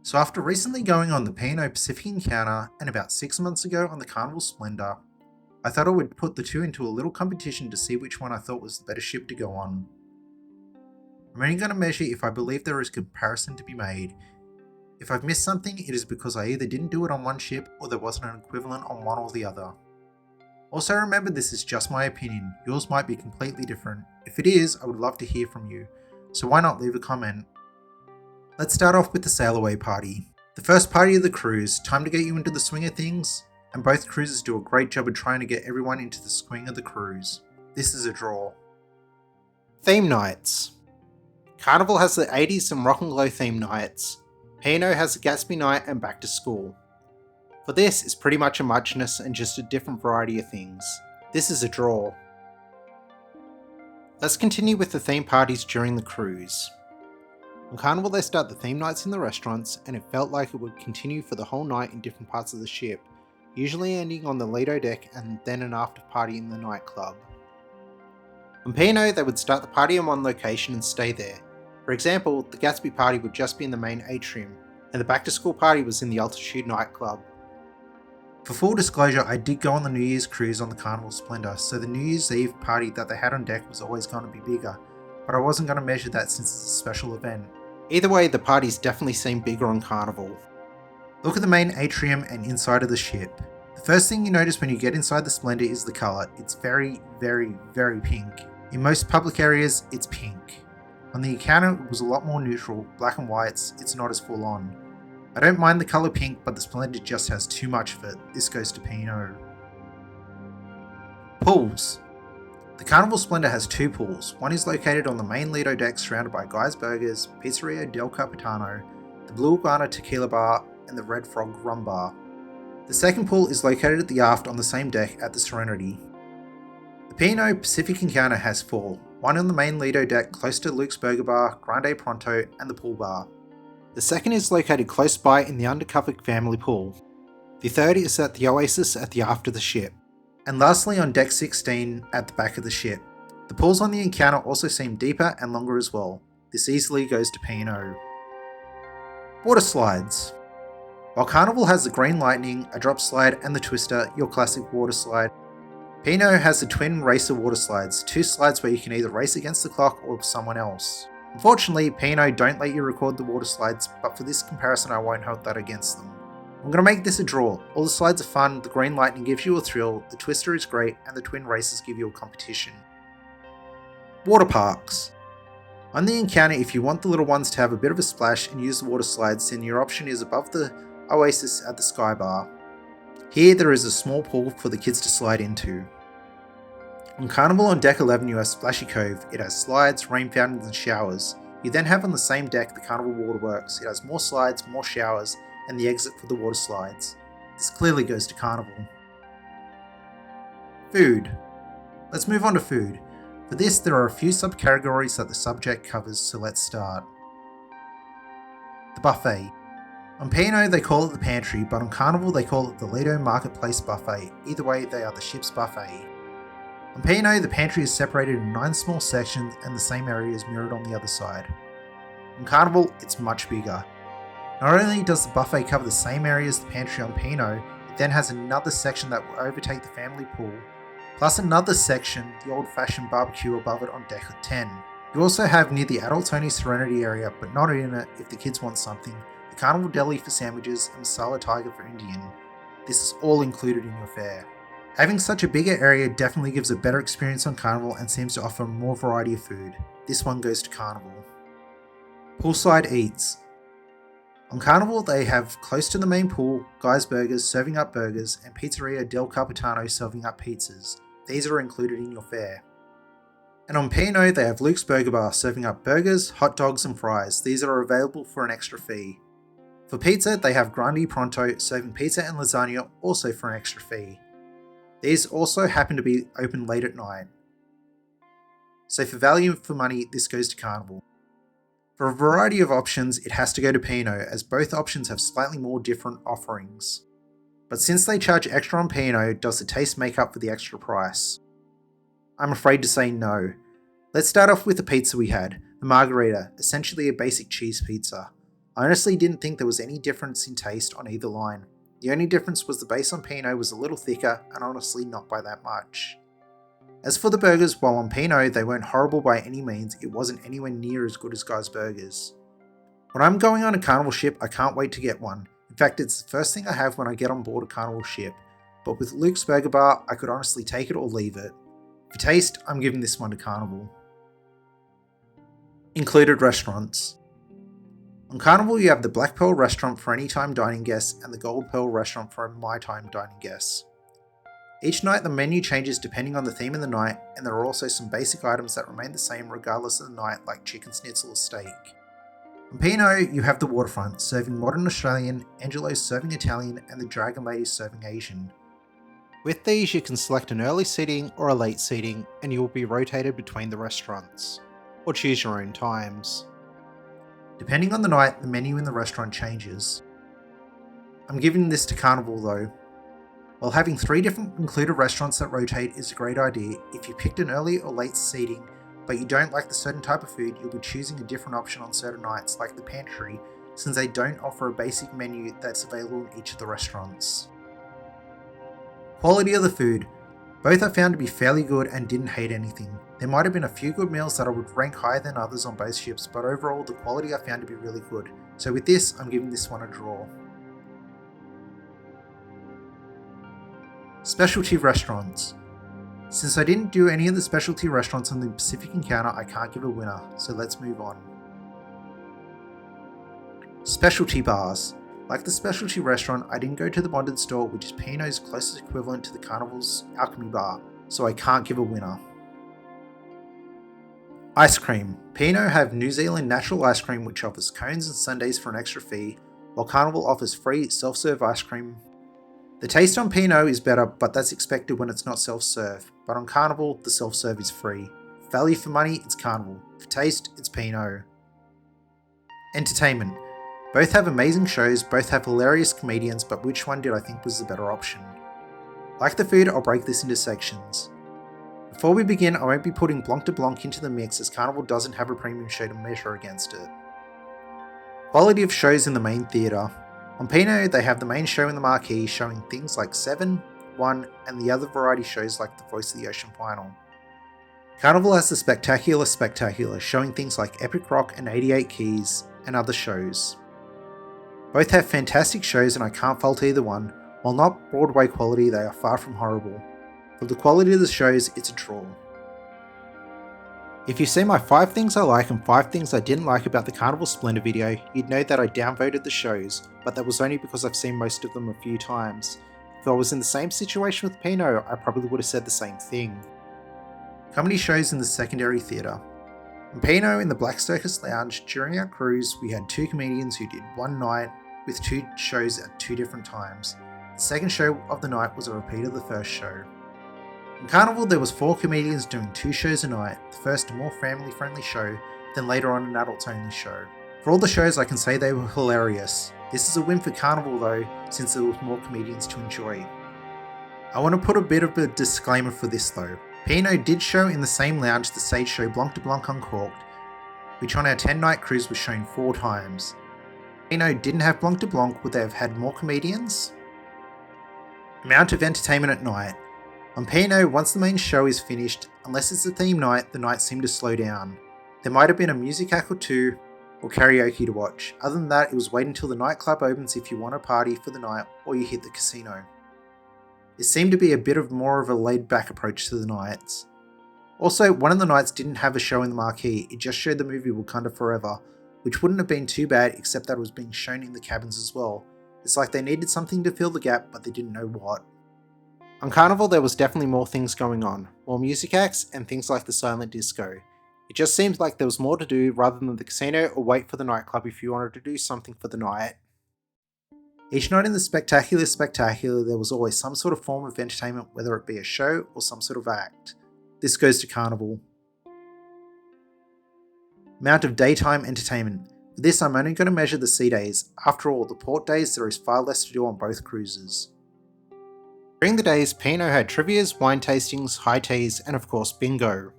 So after recently going on the P&O Pacific Encounter and about 6 months ago on the Carnival Splendor, I thought I would put the two into a little competition to see which one I thought was the better ship to go on. I'm only going to measure if I believe there is comparison to be made. If I've missed something, it is because I either didn't do it on one ship or there wasn't an equivalent on one or the other. Also remember, this is just my opinion, yours might be completely different. If it is, I would love to hear from you, so why not leave a comment. Let's start off with the sail away party. The first party of the cruise, time to get you into the swing of things, and both cruises do a great job of trying to get everyone into the swing of the cruise. This is a draw. Theme nights. Carnival has the 80s and Rock and Glow theme nights. P&O has the Gatsby night and Back to School. For this, it's pretty much a muchness and just a different variety of things. This is a draw. Let's continue with the theme parties during the cruise. On Carnival they start the theme nights in the restaurants, and it felt like it would continue for the whole night in different parts of the ship, usually ending on the Lido deck and then an after party in the nightclub. On P&O they would start the party in one location and stay there. For example, the Gatsby party would just be in the main atrium, and the Back to School party was in the Altitude nightclub. For full disclosure, I did go on the New Year's cruise on the Carnival Splendor, so the New Year's Eve party that they had on deck was always going to be bigger, but I wasn't going to measure that since it's a special event. Either way, the parties definitely seem bigger on Carnival. Look at the main atrium and inside of the ship. The first thing you notice when you get inside the Splendor is the colour. It's very, very, very pink. In most public areas, it's pink. On the Encounter, it was a lot more neutral, black and whites, it's not as full on. I don't mind the colour pink, but the Splendor just has too much of it. This goes to P&O. Pools. The Carnival Splendor has two pools. One is located on the main Lido deck surrounded by Guy's Burgers, Pizzeria del Capitano, the Blue Iguana Tequila Bar, and the Red Frog Rum Bar. The second pool is located at the aft on the same deck at the Serenity. The P&O Pacific Encounter has four, one on the main Lido deck close to Luke's Burger Bar, Grande Pronto, and the Pool Bar. The second is located close by in the Undercover Family Pool. The third is at the Oasis at the aft of the ship. And lastly on deck 16 at the back of the ship. The pools on the Encounter also seem deeper and longer as well. This easily goes to P&O. Waterslides. While Carnival has the Green Lightning, a drop slide, and the Twister, your classic water slide, P&O has the twin racer water slides, two slides where you can either race against the clock or someone else. Unfortunately, P&O don't let you record the water slides, but for this comparison I won't hold that against them. I'm going to make this a draw. All the slides are fun, the Green Lightning gives you a thrill, the Twister is great, and the twin races give you a competition. Waterparks. On the Encounter, if you want the little ones to have a bit of a splash and use the water slides, then your option is above the Oasis at the Sky Bar. Here there is a small pool for the kids to slide into. On Carnival on Deck 11 you have Splashy Cove. It has slides, rain fountains and showers. You then have on the same deck the Carnival Waterworks. It has more slides, more showers, and the exit for the water slides. This clearly goes to Carnival. Food. Let's move on to food. For this there are a few subcategories that the subject covers, so let's start. The buffet. On P&O they call it the pantry, but on Carnival they call it the Lido Marketplace Buffet. Either way, they are the ship's buffet. On P&O, the pantry is separated in 9 small sections and the same area is mirrored on the other side. On Carnival, it's much bigger. Not only does the buffet cover the same area as the pantry on P&O, it then has another section that will overtake the family pool, plus another section, the old-fashioned barbecue above it on deck 10. You also have near the adults-only Serenity area, but not in it if the kids want something, the Carnival Deli for sandwiches and Masala Tiger for Indian. This is all included in your fare. Having such a bigger area definitely gives a better experience on Carnival and seems to offer more variety of food. This one goes to Carnival. Poolside Eats. On Carnival they have close to the main pool, Guy's Burgers serving up burgers and Pizzeria del Capitano serving up pizzas. These are included in your fare. And on P&O they have Luke's Burger Bar serving up burgers, hot dogs and fries. These are available for an extra fee. For pizza they have Grande Pronto serving pizza and lasagna also for an extra fee. These also happen to be open late at night. So for value for money, this goes to Carnival. For a variety of options, it has to go to P&O as both options have slightly more different offerings. But since they charge extra on P&O, does the taste make up for the extra price? I'm afraid to say no. Let's start off with the pizza we had, the margarita, essentially a basic cheese pizza. I honestly didn't think there was any difference in taste on either line. The only difference was the base on P&O was a little thicker, and honestly not by that much. As for the burgers, while on P&O they weren't horrible by any means, it wasn't anywhere near as good as Guy's Burgers. When I'm going on a Carnival ship, I can't wait to get one. In fact, it's the first thing I have when I get on board a Carnival ship. But with Luke's Burger Bar, I could honestly take it or leave it. For taste, I'm giving this one to Carnival. Included restaurants. On Carnival, you have the Black Pearl restaurant for anytime dining guests and the Gold Pearl restaurant for my time dining guests. Each night the menu changes depending on the theme of the night, and there are also some basic items that remain the same regardless of the night, like chicken schnitzel or steak. On P&O, you have the Waterfront, serving modern Australian, Angelo's serving Italian, and the Dragon Lady serving Asian. With these, you can select an early seating or a late seating, and you will be rotated between the restaurants, or choose your own times. Depending on the night, the menu in the restaurant changes. I'm giving this to Carnival though. While having 3 different included restaurants that rotate is a great idea, if you picked an early or late seating, but you don't like the certain type of food, you'll be choosing a different option on certain nights, like the pantry, since they don't offer a basic menu that's available in each of the restaurants. Quality of the food. Both I found to be fairly good and didn't hate anything. There might have been a few good meals that I would rank higher than others on both ships, but overall the quality I found to be really good. So with this, I'm giving this one a draw. Specialty restaurants. Since I didn't do any of the specialty restaurants on the Pacific Encounter, I can't give a winner, so let's move on. Specialty bars. Like the specialty restaurant, I didn't go to the bonded store, which is P&O's closest equivalent to the Carnival's Alchemy Bar, so I can't give a winner. Ice cream. P&O have New Zealand natural ice cream, which offers cones and sundaes for an extra fee, while Carnival offers free self-serve ice cream. The taste on P&O is better, but that's expected when it's not self-serve, but on Carnival, the self-serve is free. Value for money, it's Carnival. For taste, it's P&O. Entertainment. Both have amazing shows, both have hilarious comedians, but which one did I think was the better option? Like the food, I'll break this into sections. Before we begin, I won't be putting Blanc de Blanc into the mix as Carnival doesn't have a premium show to measure against it. Quality of shows in the main theatre. On P&O, they have the main show in the marquee showing things like 7, 1, and the other variety shows like the Voice of the Ocean final. Carnival has the Spectacular showing things like Epic Rock and 88 Keys and other shows. Both have fantastic shows and I can't fault either one. While not Broadway quality, they are far from horrible. For the quality of the shows, it's a draw. If you see my 5 things I like and 5 things I didn't like about the Carnival Splendor video, you'd know that I downvoted the shows, but that was only because I've seen most of them a few times. If I was in the same situation with P&O, I probably would have said the same thing. Comedy shows in the secondary theatre. In P&O in the Black Circus Lounge, during our cruise, we had 2 comedians who did one night with 2 shows at 2 different times. The second show of the night was a repeat of the first show. In Carnival, there was 4 comedians doing 2 shows a night, the first a more family-friendly show, then later on an adults-only show. For all the shows, I can say they were hilarious. This is a win for Carnival though, since there was more comedians to enjoy. I want to put a bit of a disclaimer for this though. P&O did show in the same lounge the stage show Blanc de Blanc Uncorked, which on our 10-night cruise was shown 4 times. P&O didn't have Blanc de Blanc, would they have had more comedians? Amount of entertainment at night. On P&O, once the main show is finished, unless it's a theme night, the nights seem to slow down. There might have been a music act or 2, or karaoke to watch. Other than that, it was wait until the nightclub opens if you want a party for the night, or you hit the casino. It seemed to be a bit of more of a laid-back approach to the nights. Also, one of the nights didn't have a show in the marquee, it just showed the movie Wakanda Forever, which wouldn't have been too bad except that it was being shown in the cabins as well. It's like they needed something to fill the gap, but they didn't know what. On Carnival, there was definitely more things going on, more music acts and things like the silent disco. It just seemed like there was more to do rather than the casino or wait for the nightclub if you wanted to do something for the night. Each night in the Spectacular, there was always some sort of form of entertainment, whether it be a show or some sort of act. This goes to Carnival. Amount of daytime entertainment. For this, I'm only going to measure the sea days. After all, the port days, there is far less to do on both cruises. During the days, P&O had trivias, wine tastings, high teas, and of course bingo.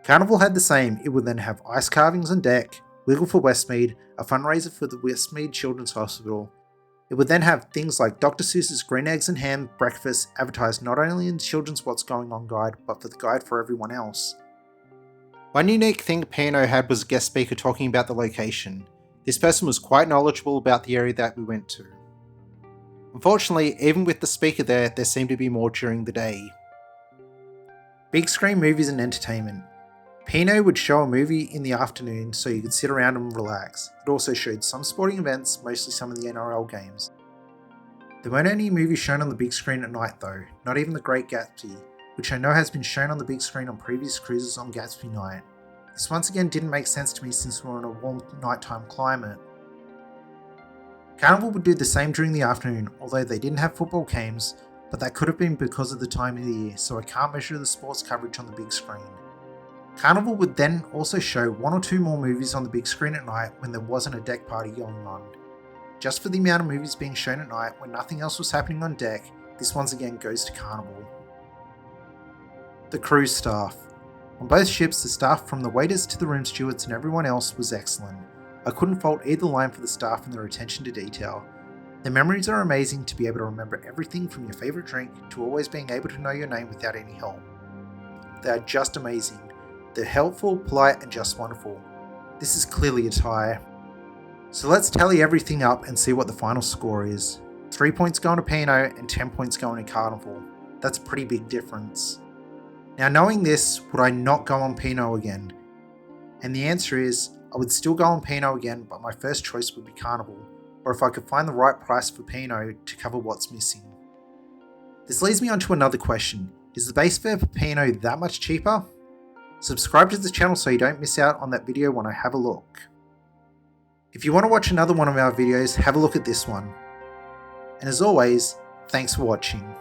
Carnival had the same, it would then have ice carvings on deck, Wiggle for Westmead, a fundraiser for the Westmead Children's Hospital. It would then have things like Dr. Seuss's Green Eggs and Ham breakfast advertised not only in the Children's What's Going On guide, but for the guide for everyone else. One unique thing P&O had was a guest speaker talking about the location. This person was quite knowledgeable about the area that we went to. Unfortunately, even with the speaker there seemed to be more during the day. Big screen movies and entertainment. P&O would show a movie in the afternoon so you could sit around and relax. It also showed some sporting events, mostly some of the NRL games. There weren't any movies shown on the big screen at night though, not even The Great Gatsby, which I know has been shown on the big screen on previous cruises on Gatsby night. This once again didn't make sense to me since we were in a warm nighttime climate. Carnival would do the same during the afternoon, although they didn't have football games, but that could have been because of the time of the year, so I can't measure the sports coverage on the big screen. Carnival would then also show one or two more movies on the big screen at night when there wasn't a deck party going on. Just for the amount of movies being shown at night when nothing else was happening on deck, this once again goes to Carnival. The cruise staff. On both ships, the staff from the waiters to the room stewards and everyone else was excellent. I couldn't fault either line for the staff and their attention to detail. Their memories are amazing, to be able to remember everything from your favourite drink to always being able to know your name without any help. They are just amazing. They're helpful, polite and just wonderful. This is clearly a tie. So let's tally everything up and see what the final score is. 3 points going to P&O and 10 points going to Carnival. That's a pretty big difference. Now knowing this, would I not go on P&O again? And the answer is, I would still go on P&O again, but my first choice would be Carnival, or if I could find the right price for P&O to cover what's missing. This leads me on to another question. Is the base fare for P&O that much cheaper? Subscribe to the channel so you don't miss out on that video when I have a look. If you want to watch another one of our videos, have a look at this one. And as always, thanks for watching.